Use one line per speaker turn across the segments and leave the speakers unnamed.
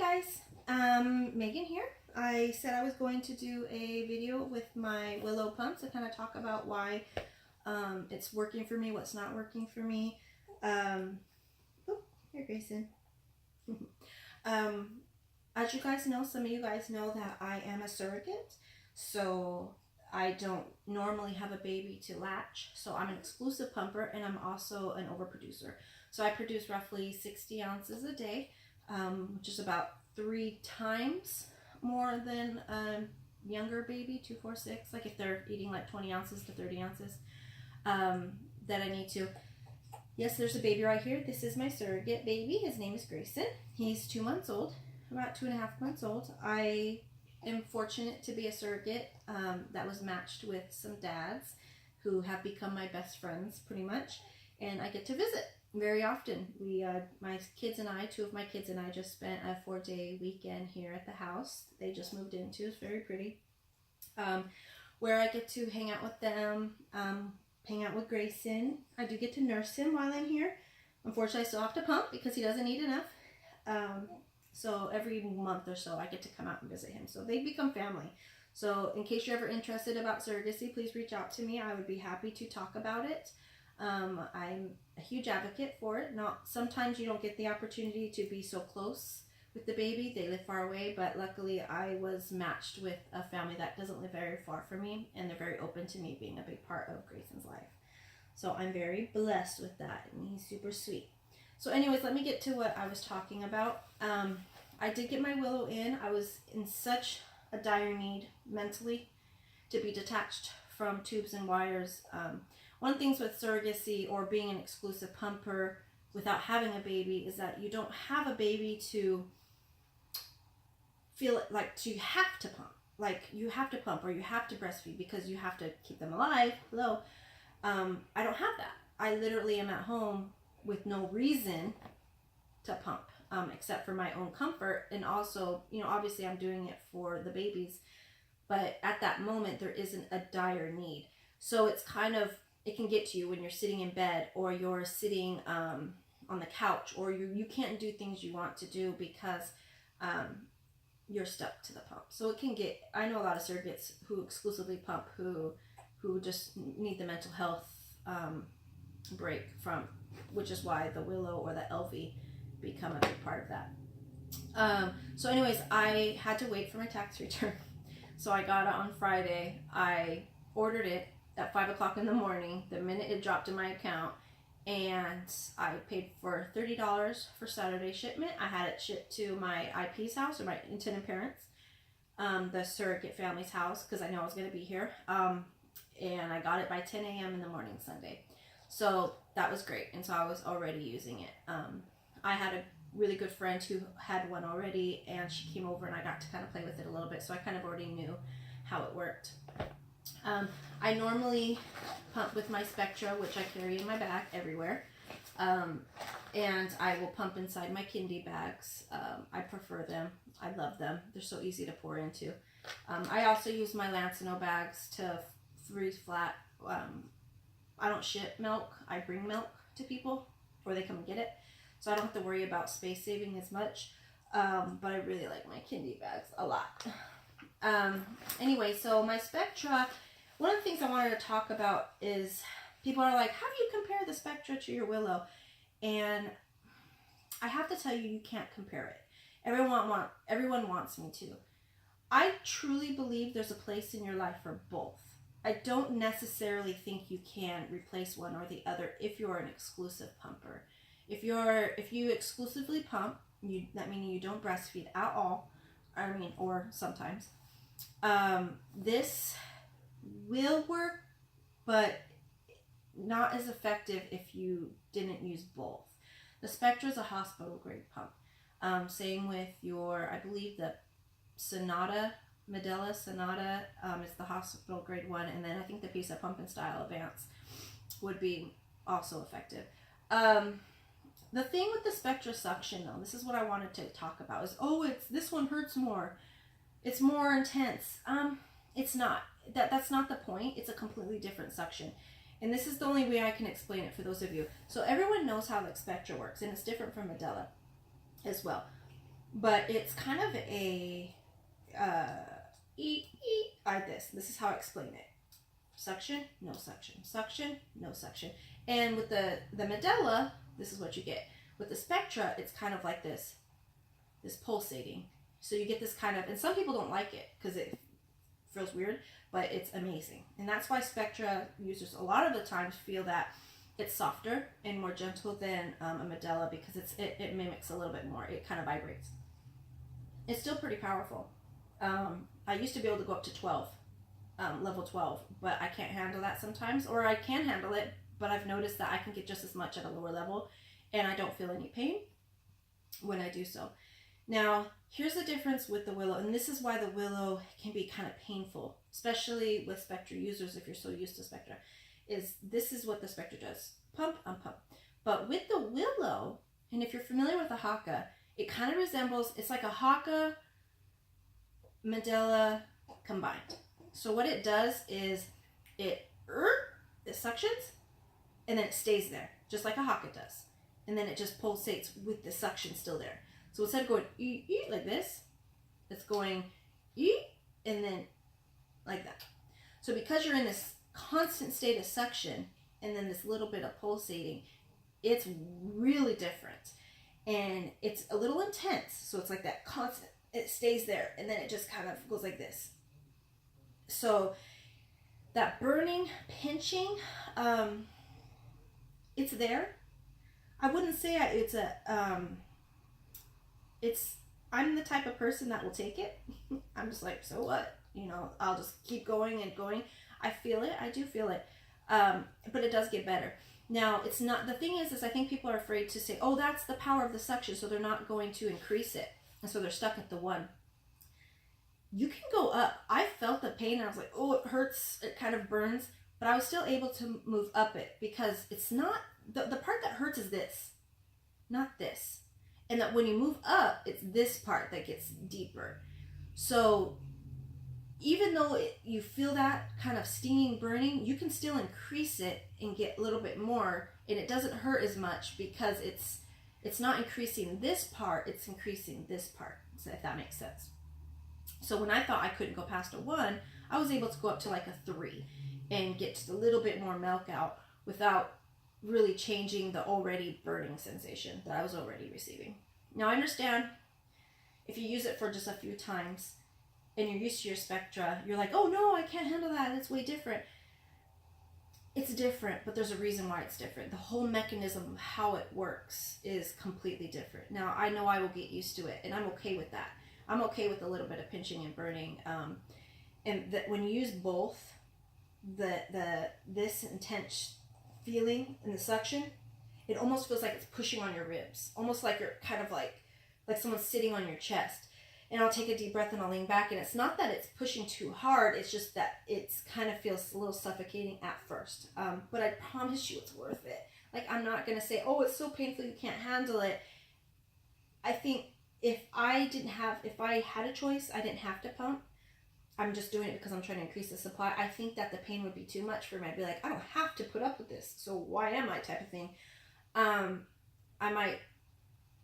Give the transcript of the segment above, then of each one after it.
guys, Megan here. I said I was going to do a video with my Willow pumps to kind of talk about why it's working for me, what's not working for me. Oh, here, Grayson. As you guys know, some of you guys know that I am a surrogate, so I don't normally have a baby to latch. So I'm an exclusive pumper, and I'm also an overproducer. So I produce roughly 60 ounces a day, which is about 3 times more than a younger baby, 2, 4, 6. Like if they're eating like 20 ounces to 30 ounces that I need to. Yes, there's a baby right here. This is my surrogate baby. His name is Grayson. He's 2 months old, about 2.5 months old. I am fortunate to be a surrogate that was matched with some dads who have become my best friends pretty much, and I get to visit very often. My kids and I, 2 of my kids and I just spent a 4-day weekend here at the house they just moved into. It's very pretty, where I get to hang out with them, hang out with Grayson. I do get to nurse him while I'm here. Unfortunately, I still have to pump because he doesn't eat enough. So every month or so I get to come out and visit him. So they become family. So in case you're ever interested about surrogacy, please reach out to me. I would be happy to talk about it. I'm a huge advocate for it. Sometimes you don't get the opportunity to be so close with the baby. They live far away, but luckily I was matched with a family that doesn't live very far from me, and they're very open to me being a big part of Grayson's life. So I'm very blessed with that, and he's super sweet. So anyways, let me get to what I was talking about. I did get my Willow in. I was in such a dire need mentally to be detached from tubes and wires. One of the things with surrogacy or being an exclusive pumper without having a baby is that you don't have a baby to feel it like you have to pump. Like you have to pump or you have to breastfeed because you have to keep them alive. Hello. I don't have that. I literally am at home with no reason to pump, except for my own comfort. And also, obviously I'm doing it for the babies, but at that moment there isn't a dire need. So it's kind of, it can get to you when you're sitting in bed or you're sitting on the couch, or you can't do things you want to do because you're stuck to the pump. So it can get, I know a lot of surrogates who exclusively pump who just need the mental health break from, which is why the Willow or the LV become a big part of that. So anyways, I had to wait for my tax return. So I got it on Friday. I ordered it at 5 o'clock in the morning, the minute it dropped in my account, and I paid for $30 for Saturday shipment. I had it shipped to my IP's house, or my intended parents, the surrogate family's house, because I know I was going to be here, and I got it by 10 a.m. in the morning Sunday. So that was great, and so I was already using it. I had a really good friend who had one already, and she came over and I got to kind of play with it a little bit, so I kind of already knew how it worked. I normally pump with my Spectra, which I carry in my bag everywhere, and I will pump inside my Kindy bags. I prefer them. I love them. They're so easy to pour into. I also use my Lancino bags to freeze flat. I don't ship milk. I bring milk to people before they come and get it, so I don't have to worry about space saving as much, but I really like my Kindy bags a lot. Anyway, so my Spectra, one of the things I wanted to talk about is people are like, how do you compare the Spectra to your Willow? And I have to tell you, you can't compare it. Everyone wants me to. I truly believe there's a place in your life for both. I don't necessarily think you can replace one or the other if you're an exclusive pumper. If you exclusively pump, that meaning you don't breastfeed at all, or sometimes, this will work, but not as effective if you didn't use both. The Spectra is a hospital grade pump. Same with I believe the Medela Sonata is the hospital grade one, and then I think the Pisa Pump and Style Advance would be also effective. The thing with the Spectra suction, though, this is what I wanted to talk about, is this one hurts more. It's more intense. It's not. That's not the point. It's a completely different suction. And this is the only way I can explain it for those of you. So everyone knows how the Spectra works, and it's different from Medela as well. but it's kind of a like this. This is how I explain it. Suction, no suction. Suction, no suction. And with the medulla, this is what you get. With the Spectra, it's kind of like this pulsating. So you get this kind of, and some people don't like it because it feels weird, but it's amazing. And that's why Spectra users a lot of the times feel that it's softer and more gentle than a medulla, because it mimics a little bit more. It kind of vibrates. It's still pretty powerful. I used to be able to go up to 12, level 12, but I can't handle that sometimes, or I can handle it, but I've noticed that I can get just as much at a lower level, and I don't feel any pain when I do so. Now, here's the difference with the Willow, and this is why the Willow can be kind of painful, especially with Spectra users if you're so used to Spectra, is this is what the Spectra does. Pump, unpump. But with the Willow, and if you're familiar with a Haka, it kind of resembles, it's like a Haka medulla combined. So what it does is it suctions, and then it stays there, just like a Haka does. And then it just pulsates with the suction still there. So instead of going like this, it's going and then like that. So because you're in this constant state of suction and then this little bit of pulsating, it's really different. And it's a little intense. So it's like that constant, it stays there, and then it just kind of goes like this. So that burning, pinching, it's there. I wouldn't say I'm the type of person that will take it. I'm just like, so what? I'll just keep going and going. I feel it. I do feel it. But it does get better. Now, it's not, the thing is I think people are afraid to say, oh, that's the power of the suction, so they're not going to increase it. And so they're stuck at the 1. You can go up. I felt the pain, and I was like, oh, it hurts. It kind of burns. But I was still able to move up it, because it's not, the part that hurts is this, not this. And that when you move up, it's this part that gets deeper. So even though you feel that kind of stinging, burning, you can still increase it and get a little bit more, and it doesn't hurt as much because it's not increasing this part, it's increasing this part, so if that makes sense. So when I thought I couldn't go past a 1, I was able to go up to like a 3 and get just a little bit more milk out without really changing the already burning sensation that I was already receiving. Now I understand if you use it for just a few times and you're used to your Spectra, you're like, oh no, I can't handle that, it's way different. It's different, but there's a reason why it's different. The whole mechanism of how it works is completely different. Now I know I will get used to it, and I'm okay with that. I'm okay with a little bit of pinching and burning, and that when you use both, this intense feeling in the suction, it almost feels like it's pushing on your ribs, almost like you're kind of like someone's sitting on your chest. And I'll take a deep breath and I'll lean back, and it's not that it's pushing too hard, it's just that it's kind of feels a little suffocating at first, but I promise you it's worth it. Like, I'm not gonna say, oh, it's so painful you can't handle it. I think if I had a choice, I didn't have to pump. I'm just doing it because I'm trying to increase the supply. I think that the pain would be too much for me. I'd be like, I don't have to put up with this, so why am I, type of thing. I might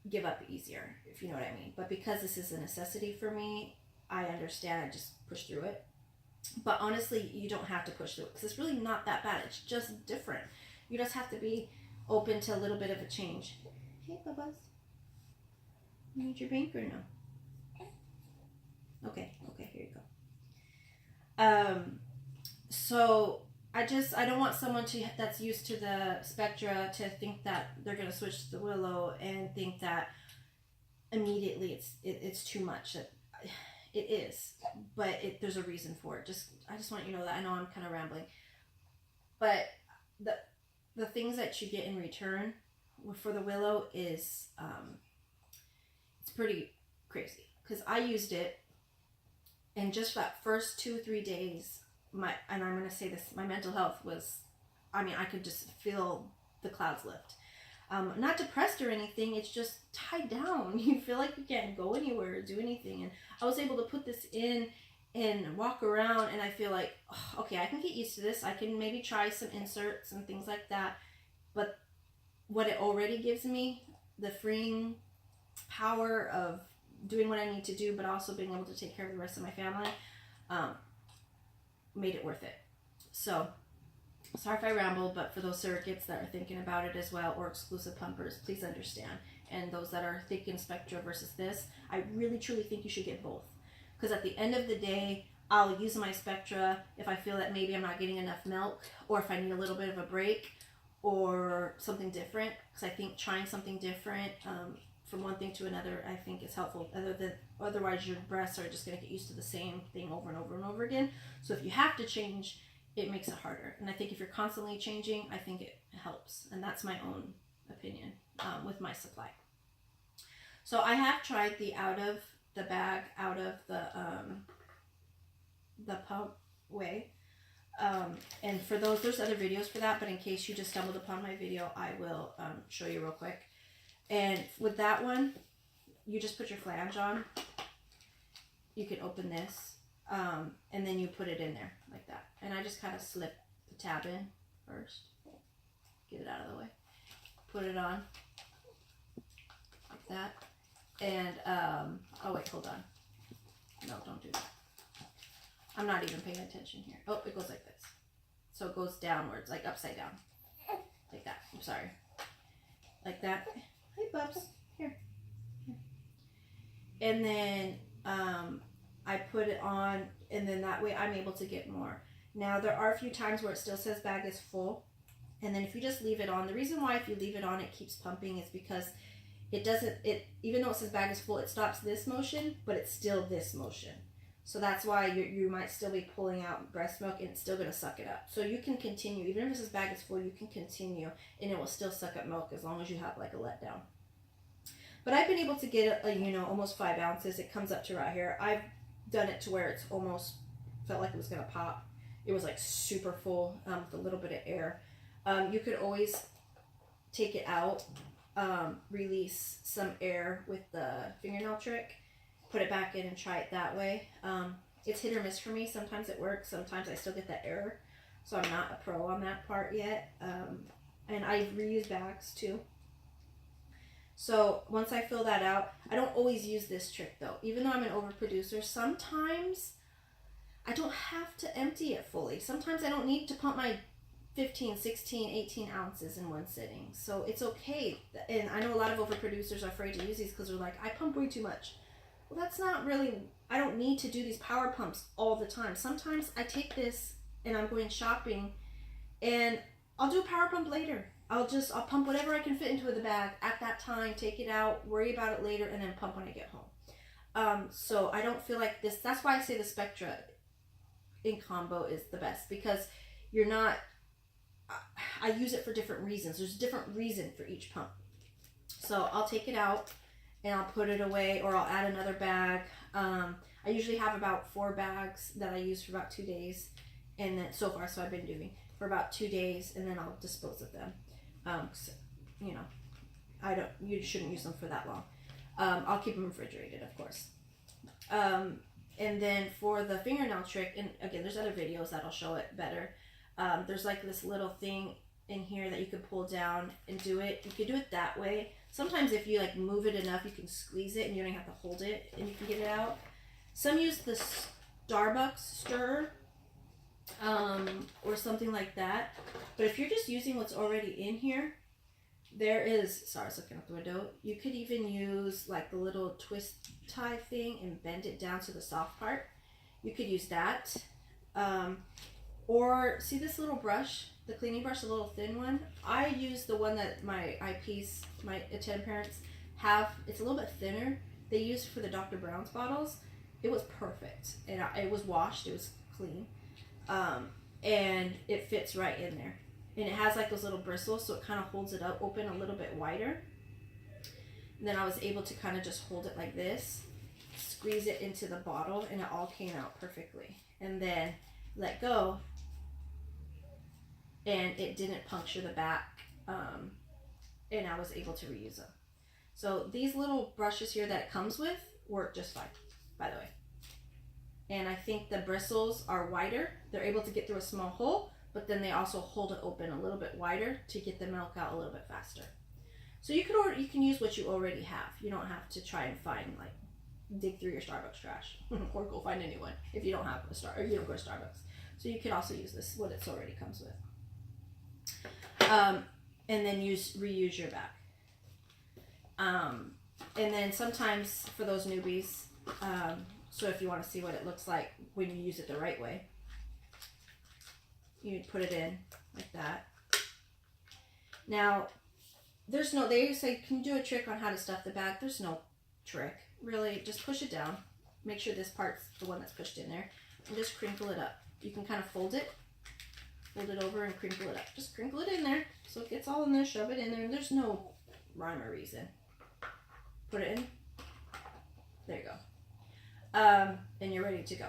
give up easier, if you know what I mean. But because this is a necessity for me, I understand. I just push through it. But honestly, you don't have to push through it, because it's really not that bad. It's just different. You just have to be open to a little bit of a change. Hey, Bubba's. You need your bank or no? Okay, here you go. So I don't want someone that's used to the Spectra to think that they're going to switch to the Willow and think that immediately it's too much. It is, but there's a reason for it. I just want you to know that. I know I'm kind of rambling, but the things that you get in return for the Willow is it's pretty crazy, because I used it, and just that first 2-3 days, and I'm going to say this, my mental health was, I could just feel the clouds lift. Not depressed or anything, it's just tied down. You feel like you can't go anywhere or do anything. And I was able to put this in and walk around, and I feel like, oh, okay, I can get used to this. I can maybe try some inserts and things like that. But what it already gives me, the freeing power of doing what I need to do, but also being able to take care of the rest of my family, made it worth it. So, sorry if I ramble, but for those surrogates that are thinking about it as well, or exclusive pumpers, please understand. And those that are thinking Spectra versus this, I really truly think you should get both. Because at the end of the day, I'll use my Spectra if I feel that maybe I'm not getting enough milk, or if I need a little bit of a break, or something different. Because I think trying something different from one thing to another, I think is helpful. Otherwise, your breasts are just going to get used to the same thing over and over and over again. So if you have to change, it makes it harder. And I think if you're constantly changing, I think it helps. And that's my own opinion with my supply. So I have tried the out of the bag, out of the pump way. And for those, there's other videos for that, but in case you just stumbled upon my video, I will show you real quick. And with that one, you just put your flange on. You can open this, and then you put it in there like that. And I just kind of slip the tab in first. Get it out of the way. Put it on like that. And, oh wait, hold on. No, don't do that. I'm not even paying attention here. Oh, it goes like this. So it goes downwards, like upside down. Like that. I'm sorry. Like that. Hey, Bubs. Here. And then I put it on, and then that way I'm able to get more. Now, there are a few times where it still says bag is full. And then if you just leave it on, the reason why if you leave it on, it keeps pumping is because it doesn't, even though it says bag is full, it stops this motion, but it's still this motion. So that's why you might still be pulling out breast milk and it's still going to suck it up. So you can continue, even if it says bag is full, you can continue and it will still suck up milk as long as you have like a letdown. But I've been able to get almost 5 ounces. It comes up to right here. I've done it to where it's almost felt like it was going to pop. It was like super full with a little bit of air. You could always take it out, release some air with the fingernail trick, put it back in and try it that way. It's hit or miss for me. Sometimes it works. Sometimes I still get that error. So I'm not a pro on that part yet. And I reuse bags too. So once I fill that out, I don't always use this trick though. Even though I'm an overproducer, sometimes I don't have to empty it fully. Sometimes I don't need to pump my 15, 16, 18 ounces in one sitting. So it's okay. And I know a lot of overproducers are afraid to use these because they're like, I pump way too much. Well, that's not really, I don't need to do these power pumps all the time. Sometimes I take this and I'm going shopping and I'll do a power pump later. I'll pump whatever I can fit into the bag at that time, take it out, worry about it later, and then pump when I get home. So I don't feel like this, that's why I say the Spectra in combo is the best, because you're not, I use it for different reasons. There's a different reason for each pump. So I'll take it out and I'll put it away, or I'll add another bag. I usually have about 4 bags that I use for about 2 days. And then so far, so I've been doing for about 2 days, and then I'll dispose of them. So, you shouldn't use them for that long. I'll keep them refrigerated, of course. And then for the fingernail trick, and again, there's other videos that'll show it better. There's like this little thing in here that you can pull down and do it. You can do it that way. Sometimes if you like move it enough, you can squeeze it and you don't have to hold it and you can get it out. Some use the Starbucks stirrer, or something like that. But if you're just using what's already in here, there is, sorry, I was looking out the window. You could even use like the little twist tie thing and bend it down to the soft part. You could use that. Or see this little brush, the cleaning brush, the little thin one? I use the one that my IPs, my attend parents have. It's a little bit thinner. They use for the Dr. Brown's bottles. It was perfect. And it was washed. It was clean. And it fits right in there. And it has like those little bristles, so it kind of holds it up open a little bit wider. And then I was able to kind of just hold it like this, squeeze it into the bottle, and it all came out perfectly. And then let go, and it didn't puncture the back, and I was able to reuse them. So these little brushes here that it comes with work just fine, by the way. And I think the bristles are wider. They're able to get through a small hole, but then they also hold it open a little bit wider to get the milk out a little bit faster. So you can use what you already have. You don't have to try and find like dig through your Starbucks trash or go find a new one if you don't have a or you don't go to Starbucks. So you could also use this, what it already comes with. And then reuse your bag. And then sometimes for those newbies, so if you want to see what it looks like when you use it the right way, you put it in like that. Now, they say, can you do a trick on how to stuff the bag? There's no trick. Really, just push it down. Make sure this part's the one that's pushed in there. And just crinkle it up. You can kind of fold it over and crinkle it up. Just crinkle it in there so it gets all in there, shove it in there. There's no rhyme or reason. Put it in. There you go. And you're ready to go.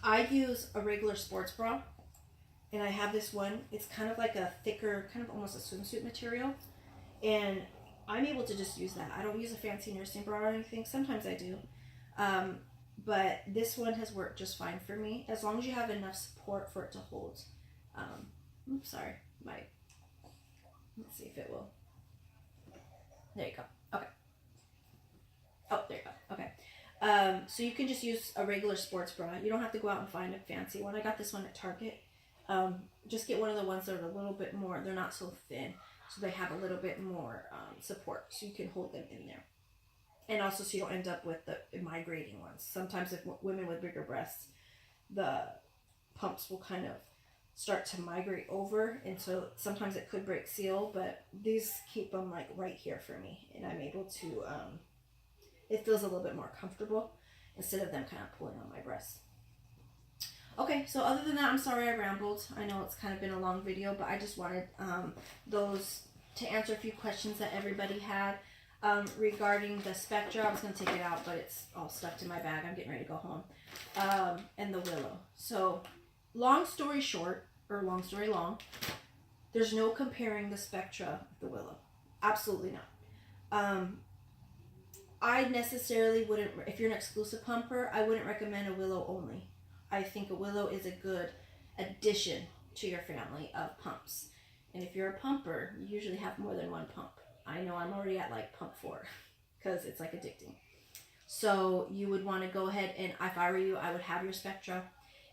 I use a regular sports bra, and I have this one. It's kind of like a thicker, kind of almost a swimsuit material, and I'm able to just use that. I don't use a fancy nursing bra or anything. Sometimes I do. But this one has worked just fine for me, as long as you have enough support for it to hold. Oops, sorry. Let's see if it will. There you go. Okay. Oh, there you go. Okay. So you can just use a regular sports bra. You don't have to go out and find a fancy one. I got this one at Target. Just get one of the ones that are a little bit more, they're not so thin. So they have a little bit more support. So you can hold them in there. And also so you don't end up with the migrating ones. Sometimes if women with bigger breasts, the pumps will kind of start to migrate over. And so sometimes it could break seal. But these keep them like right here for me. And I'm able to, it feels a little bit more comfortable instead of them kind of pulling on my breasts. Okay, so other than that, I'm sorry I rambled. I know it's kind of been a long video, but I just wanted to answer a few questions that everybody had regarding the Spectra. I was going to take it out, but it's all stuffed in my bag. I'm getting ready to go home. And the Willow. So, long story short, or long story long, there's no comparing the Spectra with the Willow. Absolutely not. I necessarily wouldn't, if you're an exclusive pumper, I wouldn't recommend a Willow only. I think a Willow is a good addition to your family of pumps. And if you're a pumper, you usually have more than one pump. I know I'm already at like pump 4 because it's like addicting. So you would want to go ahead and, if I were you, I would have your Spectra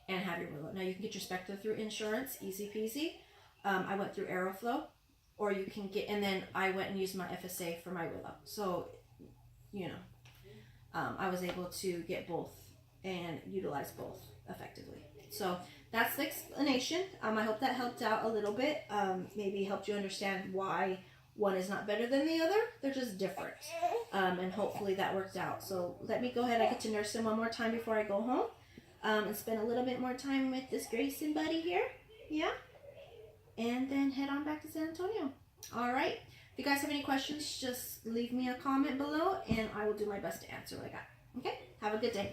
and have your Willow. Now you can get your Spectra through insurance, easy peasy. I went through Aeroflow, or you can get, and then I went and used my FSA for my Willow. So, you know, I was able to get both and utilize both effectively. So that's the explanation. I hope that helped out a little bit. Maybe helped you understand why one is not better than the other. They're just different. And hopefully that worked out. So let me go ahead. I get to nurse him one more time before I go home. And spend a little bit more time with this Grayson buddy here. Yeah. And then head on back to San Antonio. All right. If you guys have any questions, just leave me a comment below and I will do my best to answer what I got. Okay? Have a good day.